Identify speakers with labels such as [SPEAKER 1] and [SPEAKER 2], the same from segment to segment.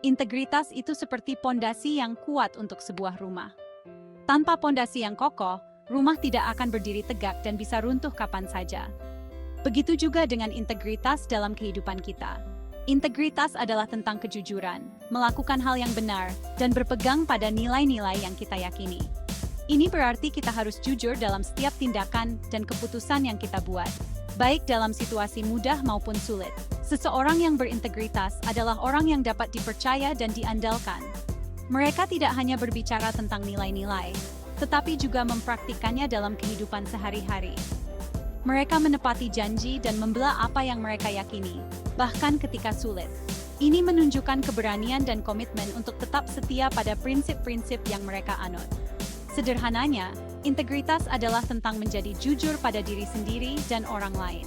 [SPEAKER 1] Integritas itu seperti pondasi yang kuat untuk sebuah rumah. Tanpa pondasi yang kokoh, rumah tidak akan berdiri tegak dan bisa runtuh kapan saja. Begitu juga dengan integritas dalam kehidupan kita. Integritas adalah tentang kejujuran, melakukan hal yang benar, dan berpegang pada nilai-nilai yang kita yakini. Ini berarti kita harus jujur dalam setiap tindakan dan keputusan yang kita buat, baik dalam situasi mudah maupun sulit. Seseorang yang berintegritas adalah orang yang dapat dipercaya dan diandalkan. Mereka tidak hanya berbicara tentang nilai-nilai, tetapi juga mempraktikannya dalam kehidupan sehari-hari. Mereka menepati janji dan membela apa yang mereka yakini, bahkan ketika sulit. Ini menunjukkan keberanian dan komitmen untuk tetap setia pada prinsip-prinsip yang mereka anut. Sederhananya, integritas adalah tentang menjadi jujur pada diri sendiri dan orang lain.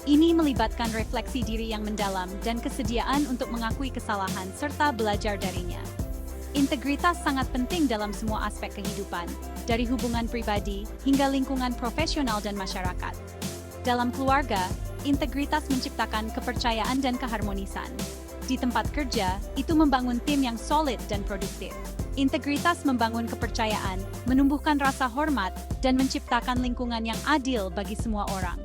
[SPEAKER 1] Ini melibatkan refleksi diri yang mendalam dan kesediaan untuk mengakui kesalahan serta belajar darinya. Integritas sangat penting dalam semua aspek kehidupan, dari hubungan pribadi hingga lingkungan profesional dan masyarakat. Dalam keluarga, integritas menciptakan kepercayaan dan keharmonisan. Di tempat kerja, itu membangun tim yang solid dan produktif. Integritas membangun kepercayaan, menumbuhkan rasa hormat, dan menciptakan lingkungan yang adil bagi semua orang.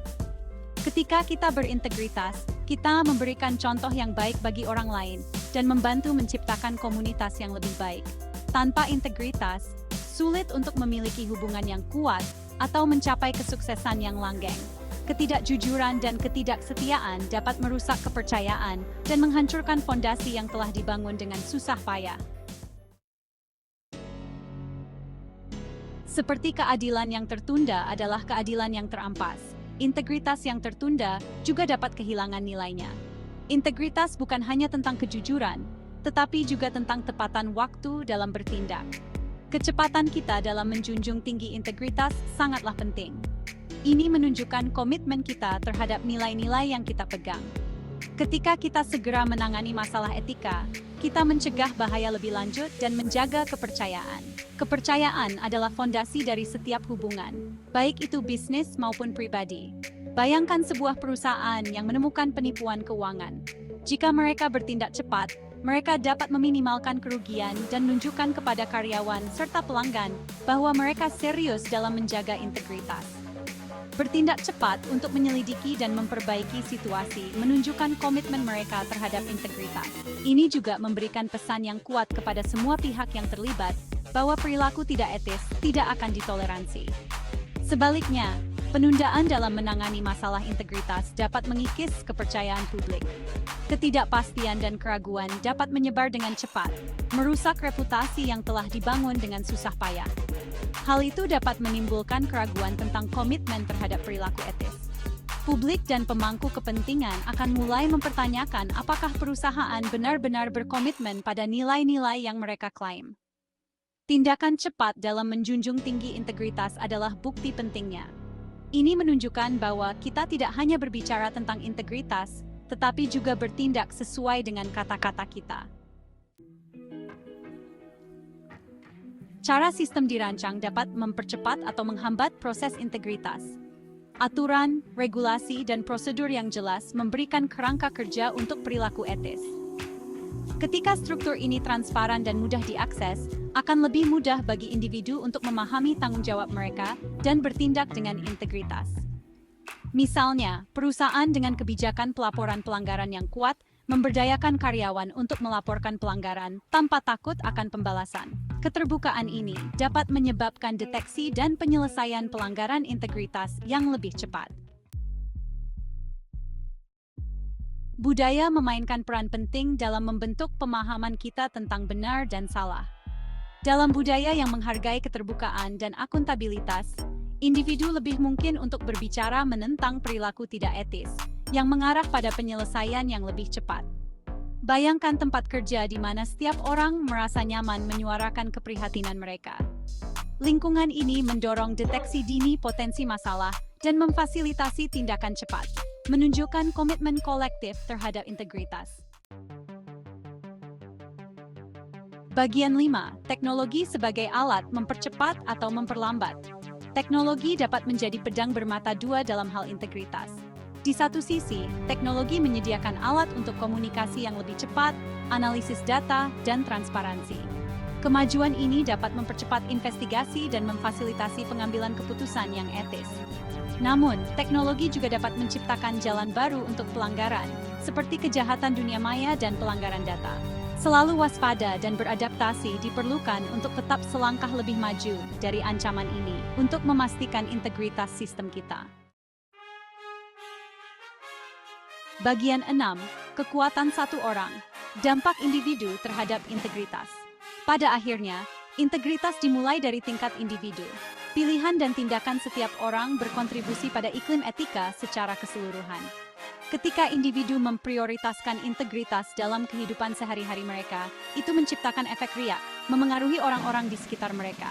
[SPEAKER 1] Ketika kita berintegritas, kita memberikan contoh yang baik bagi orang lain dan membantu menciptakan komunitas yang lebih baik. Tanpa integritas, sulit untuk memiliki hubungan yang kuat atau mencapai kesuksesan yang langgeng. Ketidakjujuran dan ketidaksetiaan dapat merusak kepercayaan dan menghancurkan fondasi yang telah dibangun dengan susah payah. Seperti keadilan yang tertunda adalah keadilan yang terampas. Integritas yang tertunda juga dapat kehilangan nilainya. Integritas bukan hanya tentang kejujuran, tetapi juga tentang tepatan waktu dalam bertindak. Kecepatan kita dalam menjunjung tinggi integritas sangatlah penting. Ini menunjukkan komitmen kita terhadap nilai-nilai yang kita pegang. Ketika kita segera menangani masalah etika, kita mencegah bahaya lebih lanjut dan menjaga kepercayaan. Kepercayaan adalah fondasi dari setiap hubungan, baik itu bisnis maupun pribadi. Bayangkan sebuah perusahaan yang menemukan penipuan keuangan. Jika mereka bertindak cepat, mereka dapat meminimalkan kerugian dan menunjukkan kepada karyawan serta pelanggan bahwa mereka serius dalam menjaga integritas. Bertindak cepat untuk menyelidiki dan memperbaiki situasi menunjukkan komitmen mereka terhadap integritas. Ini juga memberikan pesan yang kuat kepada semua pihak yang terlibat bahwa perilaku tidak etis tidak akan ditoleransi. Sebaliknya, penundaan dalam menangani masalah integritas dapat mengikis kepercayaan publik. Ketidakpastian dan keraguan dapat menyebar dengan cepat, merusak reputasi yang telah dibangun dengan susah payah. Hal itu dapat menimbulkan keraguan tentang komitmen terhadap perilaku etis. Publik dan pemangku kepentingan akan mulai mempertanyakan apakah perusahaan benar-benar berkomitmen pada nilai-nilai yang mereka klaim. Tindakan cepat dalam menjunjung tinggi integritas adalah bukti pentingnya. Ini menunjukkan bahwa kita tidak hanya berbicara tentang integritas, tetapi juga bertindak sesuai dengan kata-kata kita. Cara sistem dirancang dapat mempercepat atau menghambat proses integritas. Aturan, regulasi, dan prosedur yang jelas memberikan kerangka kerja untuk perilaku etis. Ketika struktur ini transparan dan mudah diakses, akan lebih mudah bagi individu untuk memahami tanggung jawab mereka dan bertindak dengan integritas. Misalnya, perusahaan dengan kebijakan pelaporan pelanggaran yang kuat memberdayakan karyawan untuk melaporkan pelanggaran tanpa takut akan pembalasan. Keterbukaan ini dapat menyebabkan deteksi dan penyelesaian pelanggaran integritas yang lebih cepat. Budaya memainkan peran penting dalam membentuk pemahaman kita tentang benar dan salah. Dalam budaya yang menghargai keterbukaan dan akuntabilitas, individu lebih mungkin untuk berbicara menentang perilaku tidak etis, yang mengarah pada penyelesaian yang lebih cepat. Bayangkan tempat kerja di mana setiap orang merasa nyaman menyuarakan keprihatinan mereka. Lingkungan ini mendorong deteksi dini potensi masalah dan memfasilitasi tindakan cepat, menunjukkan komitmen kolektif terhadap integritas. Bagian 5. Teknologi sebagai alat mempercepat atau memperlambat. Teknologi dapat menjadi pedang bermata dua dalam hal integritas. Di satu sisi, teknologi menyediakan alat untuk komunikasi yang lebih cepat, analisis data, dan transparansi. Kemajuan ini dapat mempercepat investigasi dan memfasilitasi pengambilan keputusan yang etis. Namun, teknologi juga dapat menciptakan jalan baru untuk pelanggaran, seperti kejahatan dunia maya dan pelanggaran data. Selalu waspada dan beradaptasi diperlukan untuk tetap selangkah lebih maju dari ancaman ini untuk memastikan integritas sistem kita. Bagian 6. Kekuatan satu orang. Dampak individu terhadap integritas. Pada akhirnya, integritas dimulai dari tingkat individu. Pilihan dan tindakan setiap orang berkontribusi pada iklim etika secara keseluruhan. Ketika individu memprioritaskan integritas dalam kehidupan sehari-hari mereka, itu menciptakan efek riak, memengaruhi orang-orang di sekitar mereka.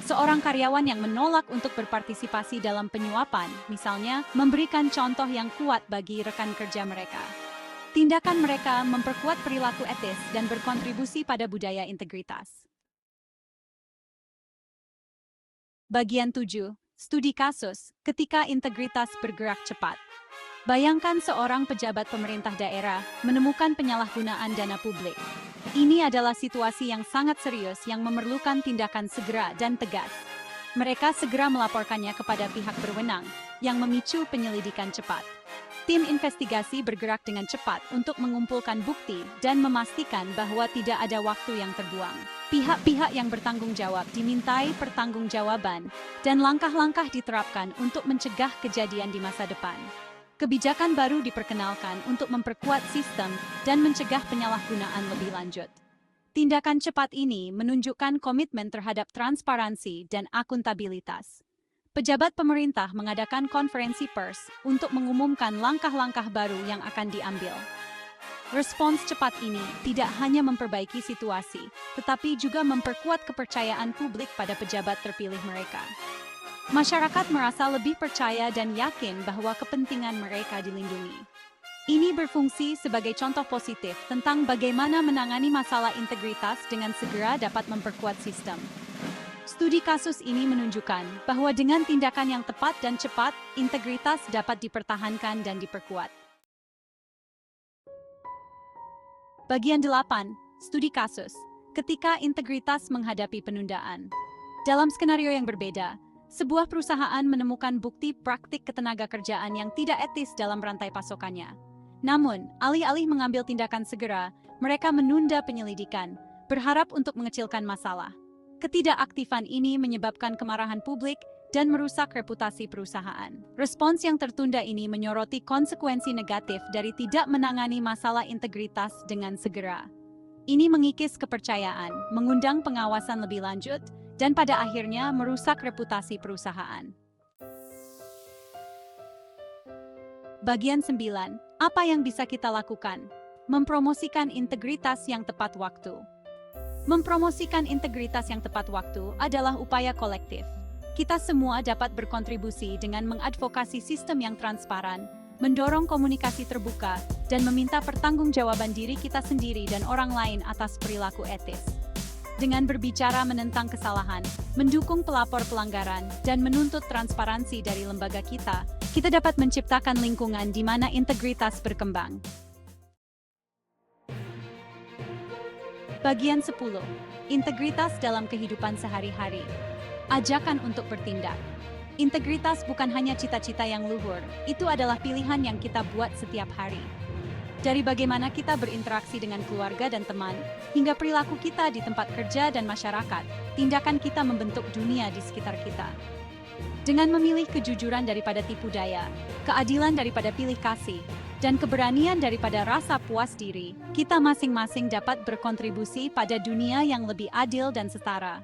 [SPEAKER 1] Seorang karyawan yang menolak untuk berpartisipasi dalam penyuapan, misalnya, memberikan contoh yang kuat bagi rekan kerja mereka. Tindakan mereka memperkuat perilaku etis dan berkontribusi pada budaya integritas. Bagian 7. Studi kasus, ketika integritas bergerak cepat. Bayangkan seorang pejabat pemerintah daerah menemukan penyalahgunaan dana publik. Ini adalah situasi yang sangat serius yang memerlukan tindakan segera dan tegas. Mereka segera melaporkannya kepada pihak berwenang, yang memicu penyelidikan cepat. Tim investigasi bergerak dengan cepat untuk mengumpulkan bukti dan memastikan bahwa tidak ada waktu yang terbuang. Pihak-pihak yang bertanggung jawab dimintai pertanggungjawaban, dan langkah-langkah diterapkan untuk mencegah kejadian di masa depan. Kebijakan baru diperkenalkan untuk memperkuat sistem dan mencegah penyalahgunaan lebih lanjut. Tindakan cepat ini menunjukkan komitmen terhadap transparansi dan akuntabilitas. Pejabat pemerintah mengadakan konferensi pers untuk mengumumkan langkah-langkah baru yang akan diambil. Respons cepat ini tidak hanya memperbaiki situasi, tetapi juga memperkuat kepercayaan publik pada pejabat terpilih mereka. Masyarakat merasa lebih percaya dan yakin bahwa kepentingan mereka dilindungi. Ini berfungsi sebagai contoh positif tentang bagaimana menangani masalah integritas dengan segera dapat memperkuat sistem. Studi kasus ini menunjukkan bahwa dengan tindakan yang tepat dan cepat, integritas dapat dipertahankan dan diperkuat. Bagian 8. Studi kasus, ketika integritas menghadapi penundaan. Dalam skenario yang berbeda, sebuah perusahaan menemukan bukti praktik ketenagakerjaan yang tidak etis dalam rantai pasokannya. Namun, alih-alih mengambil tindakan segera, mereka menunda penyelidikan, berharap untuk mengecilkan masalah. Ketidakaktifan ini menyebabkan kemarahan publik dan merusak reputasi perusahaan. Respons yang tertunda ini menyoroti konsekuensi negatif dari tidak menangani masalah integritas dengan segera. Ini mengikis kepercayaan, mengundang pengawasan lebih lanjut, dan pada akhirnya merusak reputasi perusahaan. Bagian 9. Apa yang bisa kita lakukan? Mempromosikan integritas yang tepat waktu. Mempromosikan integritas yang tepat waktu adalah upaya kolektif. Kita semua dapat berkontribusi dengan mengadvokasi sistem yang transparan, mendorong komunikasi terbuka, dan meminta pertanggungjawaban diri kita sendiri dan orang lain atas perilaku etis. Dengan berbicara menentang kesalahan, mendukung pelapor pelanggaran, dan menuntut transparansi dari lembaga kita dapat menciptakan lingkungan di mana integritas berkembang. Bagian 10. Integritas dalam kehidupan sehari-hari. Ajakan untuk bertindak. Integritas bukan hanya cita-cita yang luhur, itu adalah pilihan yang kita buat setiap hari. Dari bagaimana kita berinteraksi dengan keluarga dan teman, hingga perilaku kita di tempat kerja dan masyarakat, tindakan kita membentuk dunia di sekitar kita. Dengan memilih kejujuran daripada tipu daya, keadilan daripada pilih kasih, dan keberanian daripada rasa puas diri, kita masing-masing dapat berkontribusi pada dunia yang lebih adil dan setara.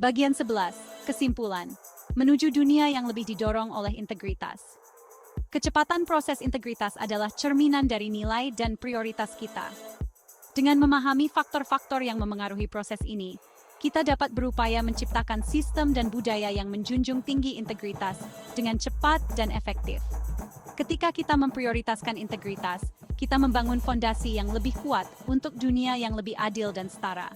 [SPEAKER 1] Bagian 11. Kesimpulan. Menuju dunia yang lebih didorong oleh integritas. Kecepatan proses integritas adalah cerminan dari nilai dan prioritas kita. Dengan memahami faktor-faktor yang memengaruhi proses ini, kita dapat berupaya menciptakan sistem dan budaya yang menjunjung tinggi integritas dengan cepat dan efektif. Ketika kita memprioritaskan integritas, kita membangun fondasi yang lebih kuat untuk dunia yang lebih adil dan setara.